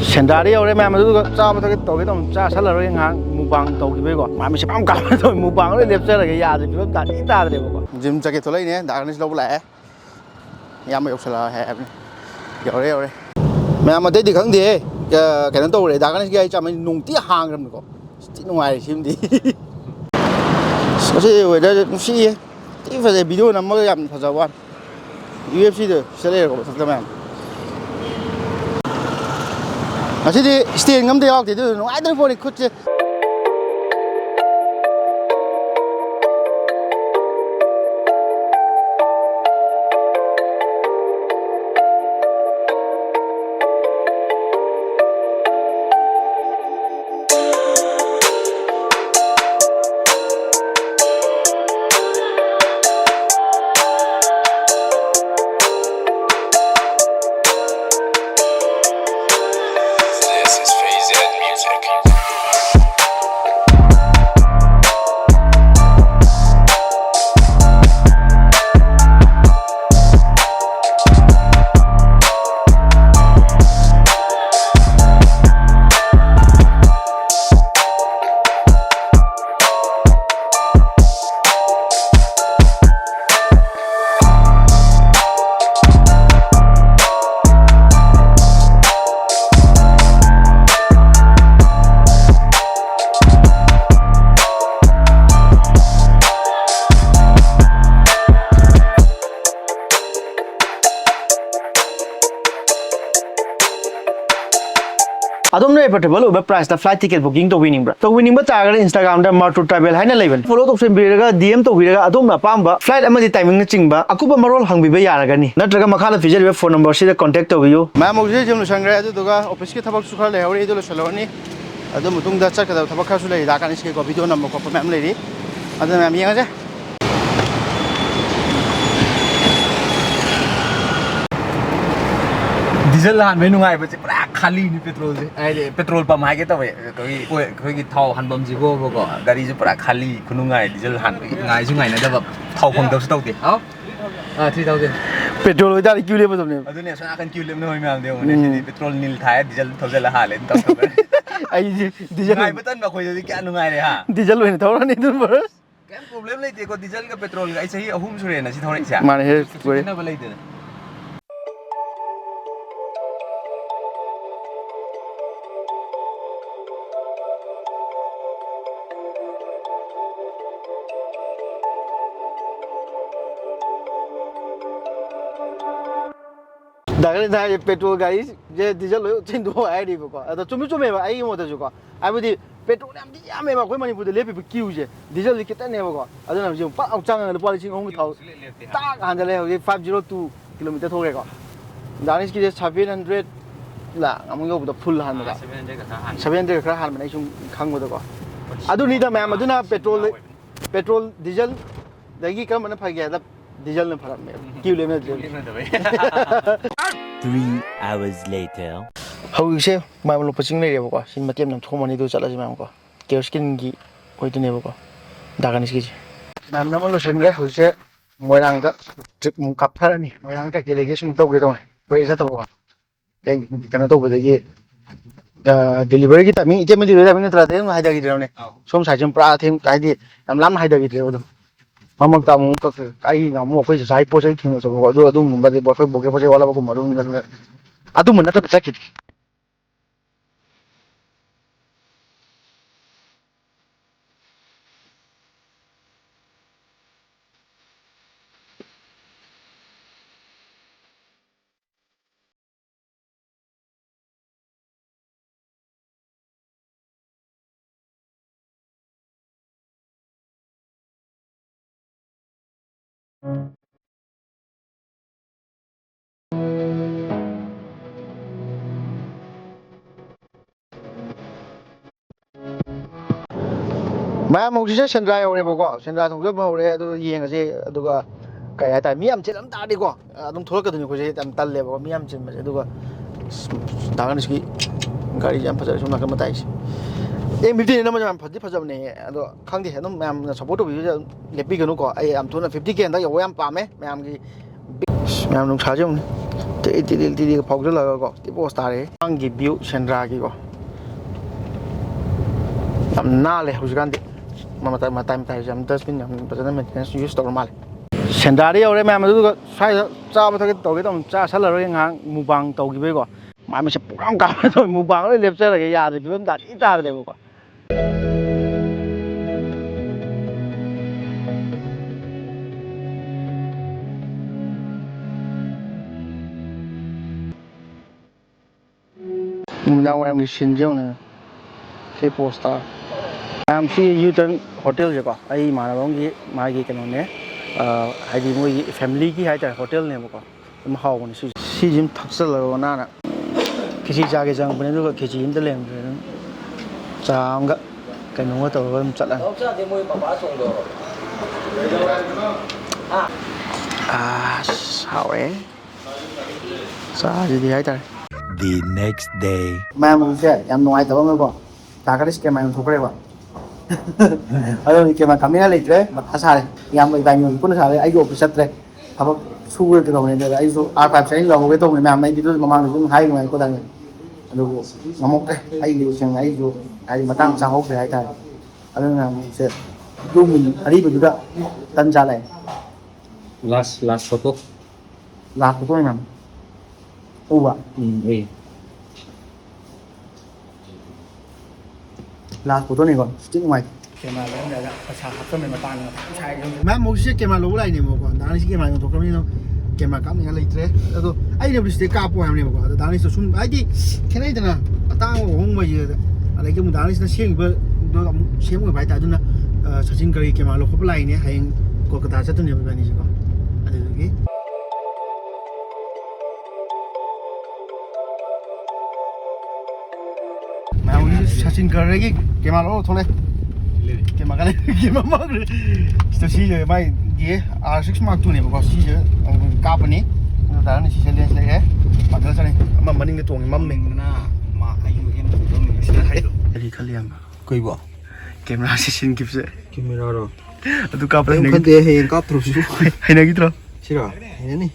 ꯁꯦꯟꯗ꯭ꯔꯥꯗ ꯌꯧꯔꯦ ꯃꯌꯥꯝ ꯑꯗꯨꯒ ꯆꯥꯕ ꯊꯛꯄ ꯇꯧꯒꯦ ꯇꯧꯕ ꯆꯥꯁꯜꯂꯔꯣꯏ ꯉꯥꯏꯍꯥꯛ ꯃꯨꯛꯕꯥꯡ ꯇꯧꯈꯤꯕꯩꯀꯣ ꯃꯥꯃꯤꯁꯦ ꯄꯥꯝ ꯀꯥꯞꯅ ꯇꯧꯋꯤ ꯃꯨꯛꯕꯥꯡ ꯂꯣꯏ ꯂꯦꯞꯆꯔꯒꯦ ꯌꯥꯗ꯭ꯔꯦ ꯐꯤꯕꯝ ꯇꯥꯗꯤ ꯇꯥꯗ꯭ꯔꯦꯕꯀꯣ ꯖꯤꯝ ꯆꯠꯀꯦ ꯊꯣꯛꯂꯛꯏꯅꯦ ꯗꯥꯛꯅꯤꯁ ꯂꯧꯕ ꯂꯥꯛꯑꯦ ꯏꯌꯥꯝꯕ ꯌꯧꯁꯜꯂꯛꯑꯦ ꯍꯥꯏꯕꯅꯤ ꯌꯧꯔꯦ ꯃꯌꯥꯝ ꯑꯇꯩꯗꯤ ꯈꯪꯗꯦꯍꯦ ꯀꯩꯅꯣ ꯇꯧꯔꯦ ꯗꯥꯛꯅꯤꯁꯀꯤ ꯑꯩ ꯆꯥꯃꯩ ꯅꯨꯡꯇꯤ ꯍꯥꯡꯈ꯭ꯔꯕꯅꯤꯀꯣ ꯊꯤ ꯅꯨꯡꯉꯥꯏꯔꯦ ꯁꯤꯃꯗꯤ ꯉꯁꯤ ꯋꯦꯗꯔꯁꯦ ꯅꯨꯡꯁꯤꯌꯦ ꯊꯤ ꯐꯖꯩ ꯚꯤꯗꯤꯑꯣ ꯅꯝꯃꯒ ꯌꯥꯝ ꯐꯖꯕ ꯋꯥꯅꯤ UFCꯗ ꯁꯤꯗ ꯂꯩꯔꯦꯀꯣ ꯃꯊꯛꯇ ꯃꯌꯥꯝ ꯉꯁꯤꯗꯤ ꯁ꯭ꯇꯦꯟ ꯑꯝꯇ ꯌꯥꯎꯗꯦ ꯑꯗꯨ ꯅꯨꯡꯉꯥꯏꯗꯣꯏ ꯄꯣꯠꯅꯤ ꯈꯨꯠꯁꯦ ꯑꯗꯣꯝꯅ ꯑꯦꯐꯣꯔꯗꯦꯕꯜ ꯑꯣꯏꯕ ꯄ꯭ꯔꯥꯏꯁꯇ ꯐ꯭ꯂꯥꯏꯠ ꯇꯤꯀꯦꯠ ꯕꯨꯀꯤꯡ ꯇꯧꯕꯤꯅꯤꯡꯕ꯭ꯔꯥ? ꯇꯧꯕꯤꯅꯤꯡꯕ ꯇꯥꯔꯒꯗꯤ ꯏꯟꯁꯇꯥꯒ꯭ꯔꯥꯝꯗ ꯃꯥꯔꯇꯨ ꯇ꯭ꯔꯥꯚꯦꯜ ꯍꯥꯏꯅ ꯂꯩꯕꯅꯤ꯫ ꯐꯣꯂꯣ ꯇꯧꯁꯤꯟꯕꯤꯔꯒ DM ꯇꯧꯕꯤꯔꯒ ꯑꯗꯣꯝꯅ ꯑꯄꯥꯝꯕ ꯐ꯭ꯂꯥꯏꯠ ꯑꯃꯗꯤ ꯇꯥꯏꯃꯤꯡꯅꯆꯤꯡꯕ ꯑꯀꯨꯞꯄ ꯃꯔꯣꯜ ꯍꯪꯕꯤꯕ ꯌꯥꯔꯒꯅꯤ ꯅꯠꯇ꯭ꯔꯒ ꯃꯈꯥꯗ ꯄꯤꯖꯔꯤꯕ ꯐꯣꯟ ꯅꯝꯕꯔꯁꯤꯗ ꯀꯣꯟꯇꯦꯛ ꯇꯧꯕꯤꯌꯨ꯫ ꯃꯌꯥꯝ ꯍꯧꯖꯤꯛ ꯖꯤꯝ ꯂꯣꯏꯁꯟꯈ꯭ꯔꯦ ꯑꯗꯨꯗꯨꯒ ꯑꯣꯐꯤꯁꯀꯤ ꯊꯕꯛꯁꯨ ꯈꯔ ꯂꯩꯍꯧꯔꯤ ꯑꯗꯨ ꯂꯣꯏꯁꯜꯂꯨꯔꯅꯤ ꯑꯗꯨ ꯃꯇꯨꯡꯗ ꯆꯠꯀꯗꯕ ꯊꯕꯛ ꯈꯔꯁꯨ ꯂꯩꯔꯤ ꯗꯥꯀꯥꯟꯁꯀꯤꯀꯣ ꯚꯤꯗꯤꯑꯣ ꯅꯝꯕ ꯈꯣꯠꯄ ꯃꯌꯥꯝ ꯂꯩꯔꯤ ꯑꯗꯨꯅ ꯃꯌꯥꯝ ꯌꯦꯡꯉꯁꯦ ꯗꯤꯖꯜ ꯍꯥꯟꯕꯩ ꯅꯨꯡꯉꯥꯏꯕꯁꯦ ꯄꯨꯔꯥ ꯈꯥꯂꯤꯅꯤ ꯄꯦꯇ꯭ꯔꯣꯜꯁꯦ ꯍꯥꯏꯗꯤ ꯄꯦꯇ꯭ꯔꯣꯜ ꯄꯝ ꯍꯥꯏꯒꯦ ꯇꯧꯋꯦ ꯑꯩꯈꯣꯏꯒꯤ ꯊꯥꯎ ꯍꯥꯟꯐꯝꯁꯤꯕꯣꯕꯀꯣ ꯒꯥꯔꯤꯁꯦ ꯄꯨꯔꯥ ꯈꯥꯂꯤ ꯈꯨꯅꯨꯡꯉꯥꯏ ꯗꯤꯖꯜ ꯍꯥꯟꯕꯒꯤ ꯉꯥꯏꯁꯨ ꯉꯥꯏꯅꯗꯕ ꯊꯥꯎ ꯐꯪꯗꯕꯁꯨ ꯇꯧꯗꯦ 3000 ꯄꯦꯇ꯭ꯔꯣꯜ ꯑꯣꯏꯇꯥꯔꯗꯤ ꯀ꯭ꯌꯨ ꯂꯦꯞꯄꯗꯕꯅꯦꯕ ꯑꯗꯨꯅꯦ ꯁꯣꯝ ꯅꯥꯀꯟ ꯀ꯭ꯌꯨ ꯂꯦꯞꯅꯕ ꯃꯌꯥꯝꯗꯣ ꯌꯦꯡꯉꯨꯅꯦ ꯁꯤꯗꯤ ꯄꯦꯇ꯭ꯔꯣꯜ ꯅꯤꯜ ꯊꯥꯏꯔ ꯗꯤꯖꯜ ꯊꯧꯖꯜꯂ ꯍꯥꯜꯂꯦ ꯇꯧꯊꯣꯛꯈ꯭ꯔꯦ ꯑꯩꯁꯦ ꯗꯤꯖꯜ ꯉꯥꯏꯕ ꯇꯟꯕ ꯑꯩꯈꯣꯏꯗꯗꯤ ꯀꯌꯥ ꯅꯨꯡꯉꯥꯏꯔꯦ ꯍꯥ ꯗꯤꯖꯜ ꯑꯣꯏꯅ ꯊꯧꯔꯅꯤ ꯑꯗꯨꯝ ꯀꯩꯝ ꯄ꯭ꯔꯣꯕ꯭ꯂꯦꯝ ꯂꯩꯇꯦꯀꯣ ꯗꯤꯖꯜꯒ ꯄꯦꯇ꯭ꯔꯣꯜꯒ ꯑꯩ ꯆꯍꯤ 3 ꯁꯨꯔꯦꯅ ꯁꯤ ꯊꯧꯔꯛꯏꯁꯦ ꯃꯥꯅꯦ ꯍꯦ ꯈꯦꯠꯅꯕ ꯂꯩꯇꯦꯅ ꯗꯥꯏꯔꯦꯛ ꯄꯦꯇ꯭ꯔꯣꯜ ꯒꯥꯔꯤꯁꯦ ꯗꯤꯖꯜ ꯂꯣꯏ ꯆꯦꯟꯗꯣꯛ ꯍꯥꯏꯔꯤꯕꯀꯣ ꯑꯗꯣ ꯆꯨꯝꯃꯦꯕ ꯑꯩꯒꯤ ꯃꯣꯠꯇꯁꯨꯀꯣ ꯍꯥꯏꯕꯗꯤ ꯄꯦꯇ꯭ꯔꯣꯜ ꯌꯥꯝꯗꯤ ꯌꯥꯝꯃꯦꯕ ꯑꯩꯈꯣꯏ ꯃꯅꯤꯄꯨꯔꯗ ꯂꯦꯞꯄꯤꯕ ꯀ꯭ꯌꯨꯁꯦ ꯗꯤꯖꯜꯁꯦ ꯈꯤꯇꯪꯅꯦꯕꯀꯣ ꯑꯗꯨꯅ ꯍꯧꯖꯤꯛ ꯄꯥꯛ ꯆꯪꯉꯒ ꯂꯨꯄꯥ 3,000 ꯊꯥꯎ ꯇꯥꯛ ꯍꯟꯖꯜꯂꯦ ꯍꯧꯖꯤꯛ 502 ꯀꯤꯂꯣꯃꯤꯇꯔ ꯊꯣꯛꯈ꯭ꯔꯦꯀꯣ ꯗꯥꯅꯤꯁꯀꯤꯁꯦ 700 ꯂꯥꯛ ꯑꯃꯨꯛ ꯌꯧꯕꯗ ꯐꯨꯜ ꯍꯥꯟꯕꯗ 700 ꯈꯔ ꯍꯥꯟꯕꯅꯦ ꯑꯩ ꯁꯨꯝ ꯈꯪꯕꯗꯀꯣ ꯑꯗꯨꯅꯤꯗ ꯃꯌꯥꯝ ꯑꯗꯨꯅ ꯄꯦꯇ꯭ꯔꯣꯜ ꯗꯤꯖꯜꯗꯒꯤ ꯀꯔꯝꯕꯅ ꯐꯒꯦ ꯍꯥꯏꯕꯗ ꯗꯤꯖꯜꯅ ꯐꯔꯝꯃꯦꯕ ꯀ꯭ꯌꯨ ꯂꯦꯞꯅꯗ꯭ꯔꯦ 3 hours later ꯍꯧꯖꯤꯛꯁꯦ ꯃꯥꯏꯕ ꯂꯣꯛꯄ ꯆꯤꯡ ꯂꯩꯔꯦꯕꯀꯣ ꯁꯤ ꯃꯇꯦꯛ ꯑꯃ ꯊꯣꯡꯃꯅꯤ ꯑꯗꯨ ꯆꯠꯂꯁꯤ ꯃꯌꯥꯝꯀꯣ ꯀꯦꯌꯔ ꯁ꯭ꯀꯤꯟꯒꯤ ꯑꯣꯏꯗꯣꯏꯅꯦꯕꯀꯣ ꯗꯥꯒꯥꯅꯤꯁꯀꯤꯁꯦ ꯃꯌꯥꯝ ꯑꯃ ꯂꯣꯏꯁꯤꯟꯈ꯭ꯔꯦ ꯍꯧꯖꯤꯛꯁꯦ ꯃꯣꯏꯔꯥꯡꯗ ꯇ꯭ꯔꯤꯞ ꯑꯃꯨꯛ ꯀꯥꯞꯊꯔꯅꯤ ꯃꯣꯏꯔꯥꯡ ꯀꯩꯀꯩ ꯂꯩꯒꯦ ꯁꯨꯝ ꯇꯧꯒꯦ ꯇꯧꯅꯤ ꯀꯣꯏ ꯆꯠꯇꯕꯀꯣ ꯀꯩꯅꯣ ꯇꯧꯕꯗꯒꯤ ꯗꯦꯂꯤꯚꯔꯤꯒꯤ ꯇꯥꯏꯃꯤꯡ ꯏꯇꯦꯝ ꯗꯦꯂꯤꯚꯔꯤ ꯇꯥꯏꯃꯤꯡ ꯅꯠꯇ꯭ꯔꯗꯤ ꯑꯗꯨꯝ ꯍꯥꯏꯊꯈꯤꯗ꯭ꯔꯕꯅꯦ ꯁꯣꯝ ꯁꯥꯏꯠꯁꯤ ꯄꯨꯔꯥ ꯍꯥꯏꯗꯤ ꯌꯥꯝ ꯂꯥꯞꯅ ꯍꯥꯏꯊꯈꯤꯗ꯭ꯔꯦꯕ ꯑꯗꯨꯝ ꯃꯃꯛꯇ ꯑꯃꯨꯛ ꯑꯩꯅ ꯑꯃꯨꯛ ꯑꯩꯈꯣꯏ ꯉꯁꯥꯏ ꯄꯣꯠ ꯆꯩ ꯊꯤꯟꯕ ꯆꯠꯄꯀꯣ ꯑꯗꯨꯒꯨꯝꯕꯗꯤ ꯑꯩꯈꯣꯏ ꯕꯣꯀꯦ ꯄꯣꯠ ꯆꯩ ꯋꯥꯠꯂꯛꯄꯒꯨꯝꯕ ꯑꯗꯨꯝꯕ ꯅꯠꯇꯕ ꯆꯠꯈꯤꯗ꯭ꯔꯦ ꯃꯌꯥꯝ ꯍꯧꯖꯤꯛꯁꯦ ꯁꯦꯟꯗ꯭ꯔꯥ ꯌꯧꯔꯦꯕꯀꯣ ꯁꯦꯟꯗ꯭ꯔꯥ ꯊꯣꯡꯖꯕ ꯍꯧꯔꯦ ꯑꯗꯨ ꯌꯦꯡꯉꯁꯦ ꯑꯗꯨꯒ ꯀꯩ ꯍꯥꯏꯇꯥꯔꯦ ꯃꯤ ꯌꯥꯝ ꯆꯤꯜꯂꯝ ꯇꯥꯔꯗꯤꯀꯣ ꯑꯗꯨꯝ ꯊꯣꯛꯂꯛꯀꯗꯣꯏꯅꯤ ꯑꯩꯈꯣꯏꯁꯦ ꯌꯥꯝ ꯇꯜꯂꯦꯕꯀꯣ ꯃꯤ ꯌꯥꯝ ꯆꯤꯟꯕꯁꯦ ꯑꯗꯨꯒ ꯗꯥꯒꯥꯅꯤꯁꯀꯤ ꯒꯥꯔꯤꯁꯦ ꯌꯥꯝ ꯐꯖꯔꯦ ꯁꯣꯝ ꯅꯥꯀꯟ ꯃꯇꯥꯏꯁꯦ M50 ꯅꯝꯕꯁꯦ ꯌꯥꯝ ꯐꯗꯤ ꯐꯖꯕꯅꯦ ꯑꯗꯣ ꯈꯪꯗꯦ ꯑꯗꯨꯝ ꯃꯌꯥꯝꯅ ꯁꯞꯄꯣꯔꯠ ꯇꯧꯕꯤꯕꯁꯦ ꯑꯗꯨꯝ ꯂꯦꯞꯄꯤꯒꯅꯨꯀꯣ ꯑꯩ ꯌꯥꯝ ꯊꯨꯅ 50K ꯍꯟꯗꯛ ꯌꯧꯕ ꯌꯥꯝ ꯄꯥꯝꯃꯦ ꯃꯌꯥꯝꯒꯤ ꯃꯌꯥꯝ ꯅꯨꯡꯁꯥꯁꯦ ꯑꯃꯨꯛ ꯇꯤꯗꯤ ꯐꯥꯎꯖꯜꯂꯒꯀꯣ ꯇꯤꯄꯣꯁ ꯇꯥꯔꯦ ꯃꯥꯡꯒꯤ ꯚ꯭ꯌꯨ ꯁꯦꯟꯗ꯭ꯔꯥꯒꯤꯀꯣ ꯌꯥꯝ ꯅꯥꯜꯂꯦ ꯍꯧꯖꯤꯛꯀꯥꯟꯗꯤ ꯃꯇꯥꯏꯁꯦ ꯌꯥꯝ ꯗꯁꯕꯤꯟ ꯌꯥꯝ ꯐꯖꯅ ꯃꯦꯟꯇꯦꯅꯦꯟꯁ ꯌꯨꯁ ꯇꯧꯔ ꯃꯥꯜꯂꯦ ꯁꯦꯟꯗ꯭ꯔꯥꯗ ꯌꯧꯔꯦ ꯃꯌꯥꯝ ꯑꯗꯨꯒ ꯁ꯭ꯋꯥꯏꯗ ꯆꯥꯕ ꯊꯛꯀꯦ ꯇꯧꯒꯦ ꯇꯧꯕ ꯆꯥꯁꯜꯂꯔꯣꯏ ꯉꯥꯏꯍꯥꯛ ꯃꯨꯛꯕꯥꯡ ꯇꯧꯈꯤꯕꯩꯀꯣ ꯃꯥꯏꯁꯦ ꯄꯨꯛꯀꯥꯝ ꯀꯥꯝꯃꯦ ꯇꯧꯋꯦ ꯃꯨꯛꯕꯥꯡ ꯂꯣꯏ ꯂꯦꯞꯆꯔꯒꯦ ꯌꯥꯗ꯭ꯔꯦ ꯐꯤꯕꯝ ꯇꯥꯗ꯭ꯔꯦꯕꯀꯣ ꯅꯨꯃꯤꯗꯥꯡ ꯋꯥꯏꯔꯝꯒꯤ ꯁꯤꯟꯁꯦ ꯌꯦꯡꯉꯨꯅꯦ ꯁꯤ ꯄꯣꯁꯇ ꯃꯌꯥꯝ ꯁꯤ ꯌꯨꯇꯔꯟ ꯍꯣꯇꯦꯜꯁꯦꯀꯣ ꯑꯩ ꯏꯃꯥꯟꯅꯕ ꯑꯃꯒꯤ ꯃꯥꯒꯤ ꯀꯩꯅꯣꯅꯦ ꯍꯥꯏꯗꯤ ꯃꯣꯏꯒꯤ ꯐꯦꯃꯤꯂꯤꯒꯤ ꯍꯥꯏꯇꯥꯔꯦ ꯍꯣꯇꯦꯜꯅꯦꯕꯀꯣ ꯑꯗꯨꯝ ꯍꯥꯎꯕꯅꯦ ꯁꯤꯁꯦ ꯑꯗꯨꯝ ꯊꯛꯆꯜꯂꯒ ꯅꯥꯅ ꯈꯦꯆꯤ ꯆꯥꯒꯦ ꯆꯪꯉꯛꯄꯅꯦ ꯑꯗꯨꯒ ꯈꯦꯆꯤ ꯑꯝꯇ ꯂꯩꯔꯝꯗ꯭ꯔꯦ ꯑꯗꯨꯝ ꯆꯥ ꯑꯃꯒ ꯀꯩꯅꯣꯒ ꯇꯧꯔꯒ ꯑꯗꯨꯝ ꯆꯠꯂꯅꯤ ꯍꯥꯎꯔꯦ ꯆꯥꯁꯤꯗꯤ ꯍꯥꯏꯇꯥꯔꯦ The next day. ꯃꯌꯥꯝ ꯍꯧꯖꯤꯛꯁꯦ ꯌꯥꯝ ꯅꯨꯡꯉꯥꯏꯇꯕ ꯑꯃꯀꯣ ꯇꯥꯒꯗꯤ ꯀꯦꯃꯥ ꯌꯣꯟꯊꯣꯛꯈ꯭ꯔꯦꯕ ꯑꯗꯨ ꯀꯦꯃꯥ ꯀꯥꯃꯤꯅ ꯂꯩꯇ꯭ꯔꯦ ꯃꯊꯥ ꯁꯥꯔꯦ ꯏꯌꯥꯝꯕ ꯏꯕꯥꯅꯤ ꯄꯨꯟꯅ ꯁꯥꯔꯦ ꯑꯩꯒꯤ ꯑꯣꯐꯤꯁ ꯆꯠꯇ꯭ꯔꯦ ꯊꯕꯛ ꯁꯨꯔꯒ ꯇꯧꯕꯅꯦ ꯑꯗꯨꯗ ꯑꯩꯁꯨ R5 ꯑꯩꯅ ꯂꯧꯍꯧꯒꯦ ꯇꯧꯕꯅꯦ ꯃꯌꯥꯝ ꯑꯩꯗꯤ ꯑꯗꯨ ꯃꯃꯥꯡꯗꯁꯨ ꯑꯗꯨꯝ ꯍꯥꯏ ꯅꯨꯡꯉꯥꯏꯀꯣꯗꯪ ꯑꯗꯨꯕꯨ ꯉꯝꯍꯧꯗ꯭ꯔꯦ ꯑꯩꯒꯤꯁꯤꯡ ꯑꯩꯁꯨ ꯍꯥꯏꯗꯤ ꯃꯇꯥꯡ ꯆꯥꯍꯧꯗ꯭ꯔꯦ ꯍꯥꯏꯇꯥꯔꯦ ꯑꯗꯨꯅ ꯍꯧꯖꯤꯛꯁꯦ ꯑꯔꯤꯕꯗꯨꯗ ꯇꯟ ꯆꯥꯂꯛꯑꯦ Last photo. ꯂꯥꯛꯄꯗꯣ ꯃꯌꯥꯝ ꯎꯕ Hey. ꯂꯥꯁ ꯐꯣꯇꯣꯅꯤꯀꯣ ꯁꯤꯇꯤ ꯅꯨꯡꯉꯥꯏꯇꯦ ꯀꯦꯃꯦꯔꯥ ꯂꯧꯔꯝꯗꯥꯏꯗ ꯄꯩꯁꯥ ꯍꯥꯞꯆꯟꯕꯩ ꯃꯇꯥꯡꯗ ꯃꯊꯥ ꯁꯥꯏ ꯃꯌꯥꯝ ꯍꯧꯖꯤꯛꯁꯦ ꯀꯦꯃꯦꯔꯥ ꯂꯧꯕ ꯂꯥꯛꯏꯅꯦꯕꯀꯣ ꯗꯥꯅꯤꯁꯤ ꯀꯦꯃꯦꯔꯥ ꯌꯣꯟꯊꯣꯛꯈ꯭ꯔꯕꯅꯤꯅ ꯀꯦꯃꯦꯔꯥ ꯀꯥꯞꯅꯤꯡꯉꯥꯏ ꯂꯩꯇ꯭ꯔꯦ ꯑꯗꯣ ꯑꯩꯅꯕꯨꯗꯤ ꯁꯤꯗꯩ ꯀꯥꯞꯄꯣ ꯍꯥꯏꯕꯅꯦꯕꯀꯣ ꯑꯗꯣ ꯗꯥꯅꯤꯁꯇꯣ ꯁꯨꯝ ꯍꯥꯏꯗꯤ ꯈꯦꯠꯅꯩꯗꯅ ꯑꯇꯥꯡꯕ ꯑꯍꯣꯡꯕꯁꯤꯗ ꯑꯗꯒꯤ ꯑꯃꯨꯛ ꯗꯥꯅꯤꯁꯅ ꯁꯦꯝꯈꯤꯕꯗꯣ ꯑꯃꯨꯛ ꯁꯦꯝ ꯑꯣꯏꯕ ꯍꯥꯏꯇꯥꯔꯦ ꯑꯗꯨꯅ ꯁꯆꯤꯟ ꯀꯔꯤ ꯀꯦꯃꯦꯔꯥ ꯂꯧꯈꯠꯄ ꯂꯥꯛꯏꯅꯦ ꯍꯌꯦꯡ ꯀꯣꯜꯀꯇꯥ ꯆꯠꯇꯣꯏꯅꯦꯕ ꯏꯕꯥꯅꯤꯁꯦꯀꯣ ꯑꯗꯨꯗꯨꯒꯤ सचिन गरेगी केमा लो थोड़े केमा गले केमा मग्रे तो सीजे भाई ये R6 Mark II ने बको सीजे कापनी दारने सीजे लेंस ले है मतलब चले अम्मा मनिंग ने तोंग मम्मे ना मा आयु एम तो में सीधा हाइलो अरे खाली हम कोई बो कैमरा सेशन गिफ्ट से कैमरा रो अदु काप ले नहीं खदे है काप थ्रो सु है ना गित्रो सिरा है नहीं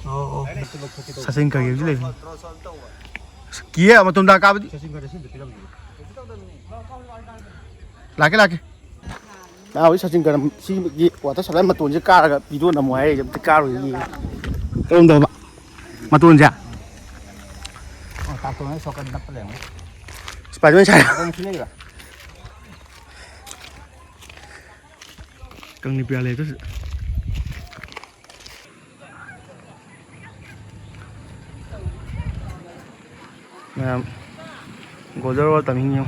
ओ सचिन का गिफ्ट ले किए मतुम दा काबदी लाके लाके ना होई सचिन कर सी ये वाटर सप्लाई मतुन से कारगा वीडियो नमो है जब कार होई कौन दो मतुन जा तातो ने सोकन नप ले स्पाइडरमैन छा कौन सी नहीं कंगनी प्याले तो गोदर और तमिंग